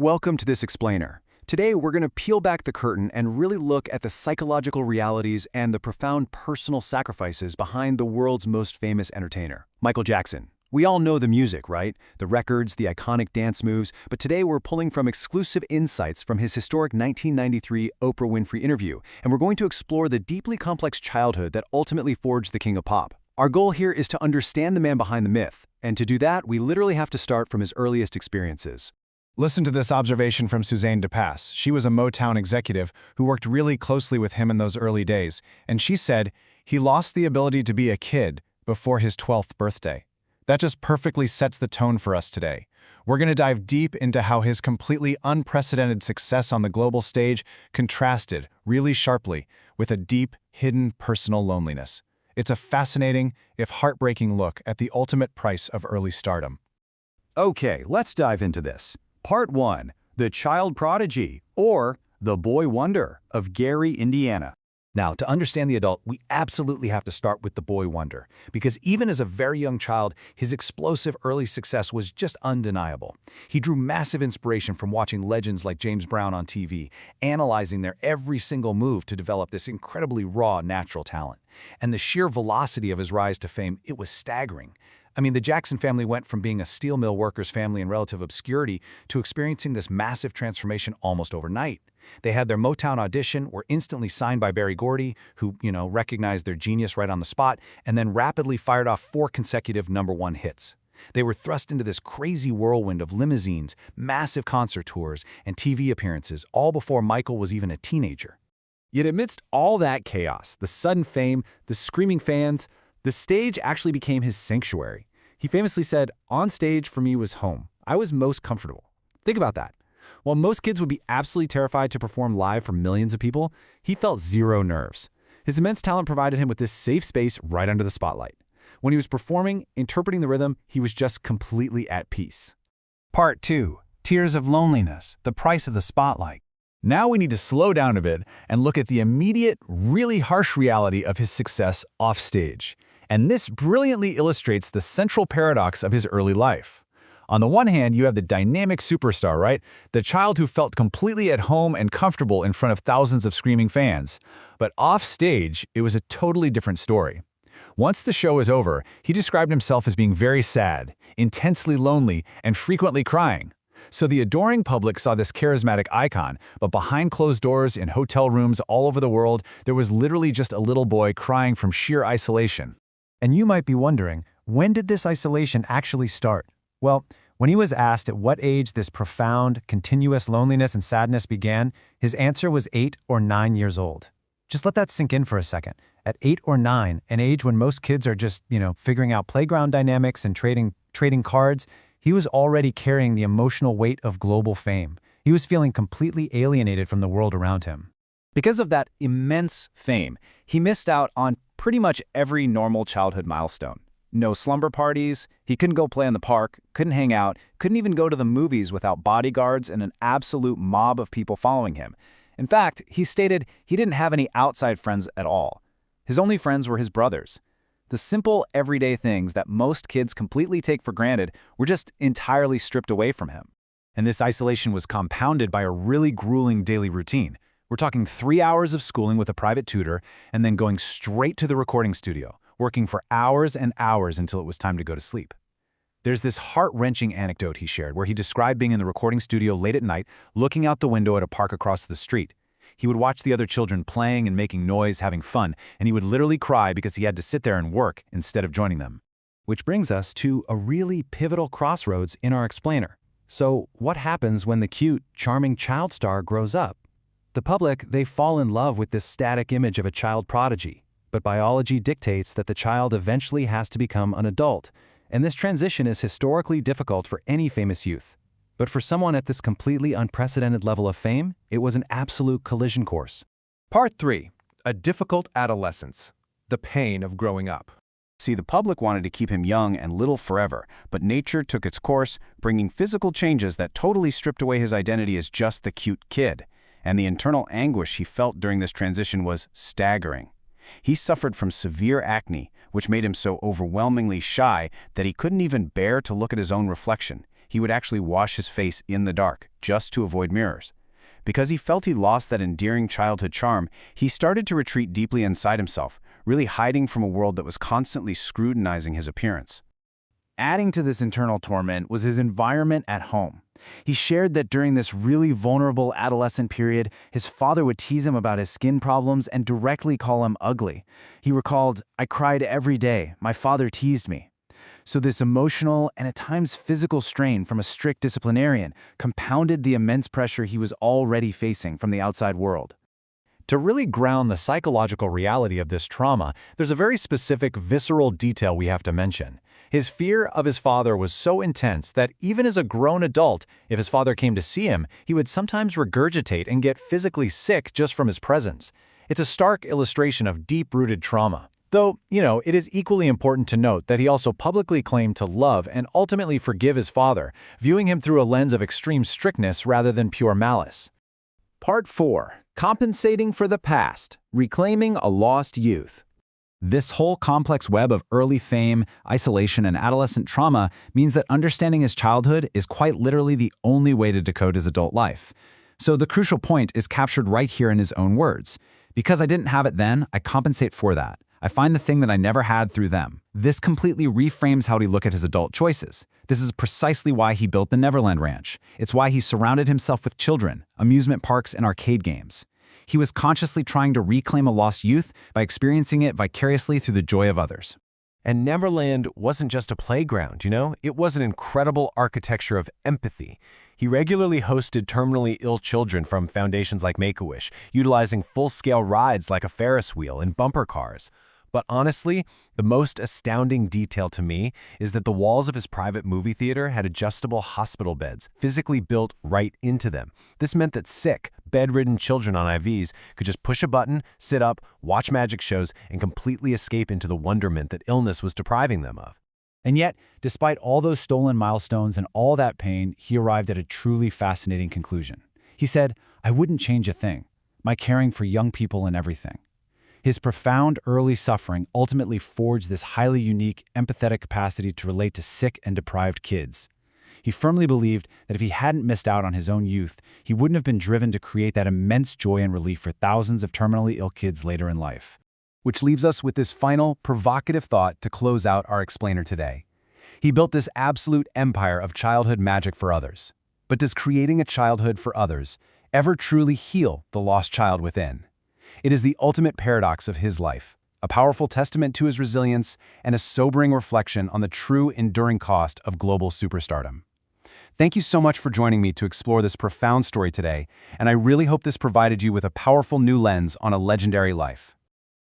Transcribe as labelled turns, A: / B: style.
A: Welcome to this explainer. Today we're going to peel back the curtain and really look at the psychological realities and the profound personal sacrifices behind the world's most famous entertainer, Michael Jackson. We all know the music, right? The records, the iconic dance moves, but today we're pulling from exclusive insights from his historic 1993 Oprah Winfrey interview, and we're going to explore the deeply complex childhood that ultimately forged the king of pop. Our goal here is to understand the man behind the myth, and to do that, we literally have to start from his earliest experiences.
B: Listen to this observation from Suzanne DePass. She was a Motown executive who worked really closely with him in those early days, and she said, he lost the ability to be a kid before his 12th birthday. That just perfectly sets the tone for us today. We're going to dive deep into how his completely unprecedented success on the global stage contrasted really sharply with a deep, hidden personal loneliness. It's a fascinating, if heartbreaking look at the ultimate price of early stardom.
A: Okay, let's dive into this. Part 1. The Child Prodigy, or The Boy Wonder of Gary, Indiana.
C: Now, to understand the adult, we absolutely have to start with the boy wonder, because even as a very young child, his explosive early success was just undeniable. He drew massive inspiration from watching legends like James Brown on TV, analyzing their every single move to develop this incredibly raw, natural talent. And the sheer velocity of his rise to fame, it was staggering. I mean, the Jackson family went from being a steel mill worker's family in relative obscurity to experiencing this massive transformation almost overnight. They had their Motown audition, were instantly signed by Berry Gordy, who, recognized their genius right on the spot, and then rapidly fired off 4 consecutive #1 hits. They were thrust into this crazy whirlwind of limousines, massive concert tours, and TV appearances, all before Michael was even a teenager.
A: Yet amidst all that chaos, the sudden fame, the screaming fans, the stage actually became his sanctuary. He famously said, "On stage for me was home. I was most comfortable." Think about that. While most kids would be absolutely terrified to perform live for millions of people, he felt zero nerves. His immense talent provided him with this safe space right under the spotlight. When he was performing, interpreting the rhythm, he was just completely at peace.
B: Part 2. Tears of Loneliness, the Price of the Spotlight.
A: Now we need to slow down a bit and look at the immediate, really harsh reality of his success off stage. And this brilliantly illustrates the central paradox of his early life. On the one hand, you have the dynamic superstar, right? The child who felt completely at home and comfortable in front of thousands of screaming fans. But off stage, it was a totally different story. Once the show was over, he described himself as being very sad, intensely lonely, and frequently crying. So the adoring public saw this charismatic icon, but behind closed doors in hotel rooms all over the world, there was literally just a little boy crying from sheer isolation.
D: And you might be wondering, when did this isolation actually start? Well, when he was asked at what age this profound, continuous loneliness and sadness began, his answer was 8 or 9 years old. Just let that sink in for a second. At 8 or 9, an age when most kids are just, figuring out playground dynamics and trading cards, he was already carrying the emotional weight of global fame. He was feeling completely alienated from the world around him.
A: Because of that immense fame, he missed out on pretty much every normal childhood milestone. No slumber parties, he couldn't go play in the park, couldn't hang out, couldn't even go to the movies without bodyguards and an absolute mob of people following him. In fact, he stated he didn't have any outside friends at all. His only friends were his brothers. The simple, everyday things that most kids completely take for granted were just entirely stripped away from him. And this isolation was compounded by a really grueling daily routine. We're talking 3 hours of schooling with a private tutor and then going straight to the recording studio, working for hours and hours until it was time to go to sleep. There's this heart-wrenching anecdote he shared where he described being in the recording studio late at night, looking out the window at a park across the street. He would watch the other children playing and making noise, having fun, and he would literally cry because he had to sit there and work instead of joining them.
D: Which brings us to a really pivotal crossroads in our explainer. So what happens when the cute, charming child star grows up? The public, they fall in love with this static image of a child prodigy, but biology dictates that the child eventually has to become an adult, and this transition is historically difficult for any famous youth. But for someone at this completely unprecedented level of fame, it was an absolute collision course.
E: Part 3. A difficult adolescence. The pain of growing up.
A: See, the public wanted to keep him young and little forever, but nature took its course, bringing physical changes that totally stripped away his identity as just the cute kid. And the internal anguish he felt during this transition was staggering. He suffered from severe acne, which made him so overwhelmingly shy that he couldn't even bear to look at his own reflection. He would actually wash his face in the dark, just to avoid mirrors. Because he felt he lost that endearing childhood charm, he started to retreat deeply inside himself, really hiding from a world that was constantly scrutinizing his appearance. Adding to this internal torment was his environment at home. He shared that during this really vulnerable adolescent period, his father would tease him about his skin problems and directly call him ugly. He recalled, "I cried every day. My father teased me." So this emotional and at times physical strain from a strict disciplinarian compounded the immense pressure he was already facing from the outside world.
B: To really ground the psychological reality of this trauma, there's a very specific, visceral detail we have to mention. His fear of his father was so intense that even as a grown adult, if his father came to see him, he would sometimes regurgitate and get physically sick just from his presence. It's a stark illustration of deep-rooted trauma. Though, it is equally important to note that he also publicly claimed to love and ultimately forgive his father, viewing him through a lens of extreme strictness rather than pure malice.
C: Part 4. Compensating for the past, reclaiming a lost youth.
A: This whole complex web of early fame, isolation, and adolescent trauma means that understanding his childhood is quite literally the only way to decode his adult life. So the crucial point is captured right here in his own words. Because I didn't have it then, I compensate for that. I find the thing that I never had through them. This completely reframes how we look at his adult choices. This is precisely why he built the Neverland Ranch. It's why he surrounded himself with children, amusement parks, and arcade games. He was consciously trying to reclaim a lost youth by experiencing it vicariously through the joy of others.
E: And Neverland wasn't just a playground, It was an incredible architecture of empathy. He regularly hosted terminally ill children from foundations like Make-A-Wish, utilizing full-scale rides like a Ferris wheel and bumper cars. But honestly, the most astounding detail to me is that the walls of his private movie theater had adjustable hospital beds, physically built right into them. This meant that sick, bedridden children on IVs could just push a button, sit up, watch magic shows, and completely escape into the wonderment that illness was depriving them of.
A: And yet, despite all those stolen milestones and all that pain, he arrived at a truly fascinating conclusion. He said, "I wouldn't change a thing. My caring for young people and everything." His profound early suffering ultimately forged this highly unique, empathetic capacity to relate to sick and deprived kids. He firmly believed that if he hadn't missed out on his own youth, he wouldn't have been driven to create that immense joy and relief for thousands of terminally ill kids later in life. Which leaves us with this final, provocative thought to close out our explainer today. He built this absolute empire of childhood magic for others. But does creating a childhood for others ever truly heal the lost child within? It is the ultimate paradox of his life, a powerful testament to his resilience and a sobering reflection on the true enduring cost of global superstardom. Thank you so much for joining me to explore this profound story today, and I really hope this provided you with a powerful new lens on a legendary life.